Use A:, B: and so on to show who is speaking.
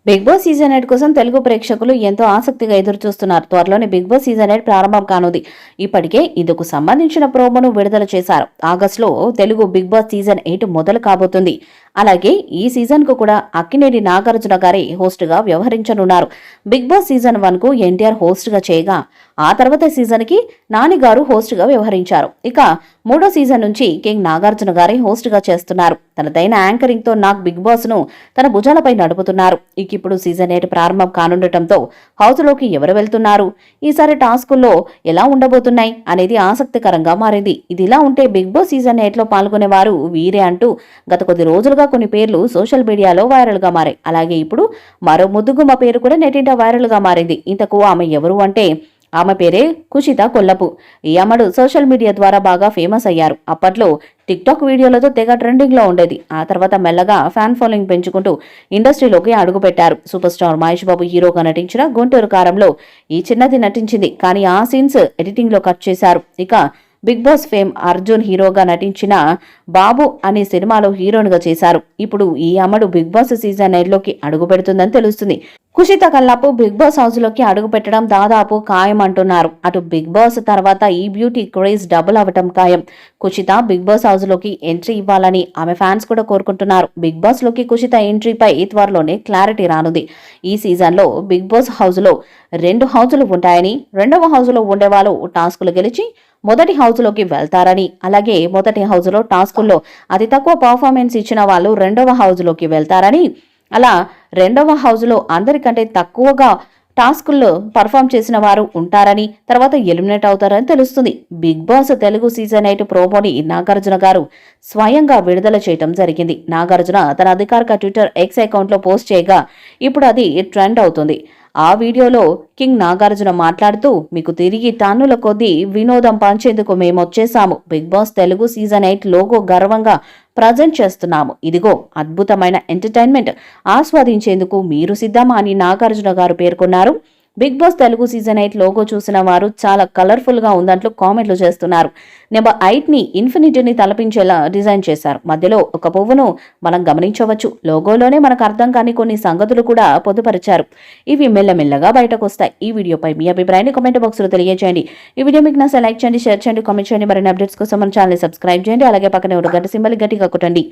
A: Big boss season 8 కోసం తెలుగు ప్రేక్షకులు ఎంతో ఆసక్తిగా ఎదురుచూస్తున్నారు. త్వరలోనే బిగ్ బాస్ సీజన్ 8 ప్రారంభం కానుంది. ఇప్పటికే ఇందుకు సంబంధించిన ప్రోమోను విడుదల చేశారు. ఆగస్టులో తెలుగు బిగ్ బాస్ సీజన్ 8 మొదలు కాబోతుంది. అలాగే ఈ సీజన్ కు కూడా అక్కినేని నాగార్జున గారే హోస్ట్ గా వ్యవహరించనున్నారు. బిగ్ బాస్ సీజన్ 1 కు ఎన్టీఆర్ హోస్ట్ గా చేయగా ఆ తర్వాత సీజన్ కి నాని గారు హోస్ట్ గా వ్యవహరించారు. ఇక మూడో సీజన్ నుంచి కింగ్ నాగార్జున గారే హోస్ట్ గా చేస్తున్నారు. తనదైన యాంకరింగ్ తో నాగ్ బిగ్ బాస్ ను తన భుజాలపై నడుపుతున్నారు. ఇప్పుడు సీజన్ 8 ప్రారంభం కానుండటంతో హౌస్ లోకి ఎవరు వెళ్తున్నారు, ఈసారి టాస్కుల్లో ఎలా ఉండబోతున్నాయి అనేది ఆసక్తికరంగా మారింది. ఇదిలా ఉంటే బిగ్ బాస్ సీజన్ 8 లో పాల్గొనేవారు వీరే అంటూ గత కొద్ది రోజులుగా కొన్ని పేర్లు సోషల్ మీడియాలో వైరల్ గా మారాయి. అలాగే ఇప్పుడు మరో ముద్దుగుమ్మ పేరు కూడా నెట్టింట వైరల్ గా మారింది. ఇంతకు ఆమె ఎవరు అంటే ఆమె పేరే కుషిత కొల్లపు. ఈ అమ్మడు సోషల్ మీడియా ద్వారా బాగా ఫేమస్ అయ్యారు. అప్పట్లో టిక్టాక్ వీడియోలతో తెగ ట్రెండింగ్ లో ఉండేది. ఆ తర్వాత మెల్లగా ఫ్యాన్ ఫాలోయింగ్ పెంచుకుంటూ ఇండస్ట్రీలోకి అడుగుపెట్టారు. సూపర్ స్టార్ మహేష్ బాబు హీరోగా నటించిన గుంటూరు కారంలో ఈ చిన్నది నటించింది. కానీ ఆ సీన్స్ ఎడిటింగ్ లో కట్ చేశారు. ఇక బిగ్ బాస్ ఫేమ్ అర్జున్ హీరోగా నటించిన బాబు అనే సినిమాలో హీరోయిన్ గా చేశారు. ఇప్పుడు ఈ అమ్మడు బిగ్ బాస్ సీజన్ 9 లోకి అడుగు పెడుతుందని తెలుస్తుంది. కుషిత కల్లాపు బిగ్ బాస్ హౌస్ లోకి అడుగు పెట్టడం దాదాపు ఖాయం అంటున్నారు. అటు బిగ్ బాస్ తర్వాత ఈ బ్యూటీ క్రేజ్ డబుల్ అవటం ఖాయం. కుషిత బిగ్ బాస్ హౌస్ లోకి ఎంట్రీ ఇవ్వాలని ఆమె ఫ్యాన్స్ కూడా కోరుకుంటున్నారు. బిగ్ బాస్ లోకి కుషిత ఎంట్రీపై త్వరలోనే క్లారిటీ రానుంది. ఈ సీజన్ లో బిగ్ బాస్ హౌస్ లో 2 హౌజులు ఉంటాయని, రెండవ హౌస్ లో ఉండేవాళ్ళు టాస్కులు గెలిచి మొదటి హౌస్ లోకి వెళ్తారని, అలాగే మొదటి హౌస్ లో టాస్కుల్లో అతి తక్కువ పర్ఫార్మెన్స్ ఇచ్చిన వాళ్ళు రెండవ హౌస్ లోకి వెళ్తారని, అలా రెండవ హౌస్ లో అందరికంటే తక్కువగా టాస్కుల్లో పర్ఫామ్ చేసిన వారు ఉంటారని, తర్వాత ఎలిమినేట్ అవుతారని తెలుస్తుంది. బిగ్ బాస్ తెలుగు సీజన్ 8 ప్రోమోని నాగార్జున గారు స్వయంగా విడుదల చేయడం జరిగింది. నాగార్జున తన అధికారిక ట్విట్టర్ ఎక్స్ అకౌంట్ లో పోస్ట్ చేయగా ఇప్పుడు అది ట్రెండ్ అవుతుంది. ఆ వీడియోలో కింగ్ నాగార్జున మాట్లాడుతూ, మీకు తిరిగి టన్నుల కొద్దీ వినోదం పంచేందుకు మేమొచ్చేసాము. Big boss Telugu season 8 logo గర్వంగా ప్రజెంట్ చేస్తున్నాము. ఇదిగో అద్భుతమైన ఎంటర్టైన్మెంట్ ఆస్వాదించేందుకు మీరు సిద్ధమా అని నాగార్జున గారు పేర్కొన్నారు. Big boss Telugu season 8 logo చూసిన వారు చాలా కలర్ఫుల్ గా ఉందంటూ కామెంట్లు చేస్తున్నారు. నెంబర్ 8 ని ఇన్ఫినిటీని తలపించేలా డిజైన్ చేశారు. మధ్యలో ఒక పువ్వును మనం గమనించవచ్చు. లోగోలోనే మనకు అర్థం కాని కొన్ని సంగతులు కూడా పొందుపరిచారు. ఇవి మెల్లమెల్లగా బయటకు వస్తాయి. ఈ వీడియోపై మీ అభిప్రాయాన్ని కామెంట్ బాక్స్ లో తెలియజేయండి. ఈ వీడియో మీకు నచ్చితే లైక్ చేయండి, షేర్ చేయండి, కామెంట్ చేయండి. మరిన్ని అప్డేట్స్ కోసం మన ఛానల్ సబ్స్క్రైబ్ చేయండి. అలాగే పక్కనే ఉన్న గంట సింబల్ గట్టిగా కొట్టండి.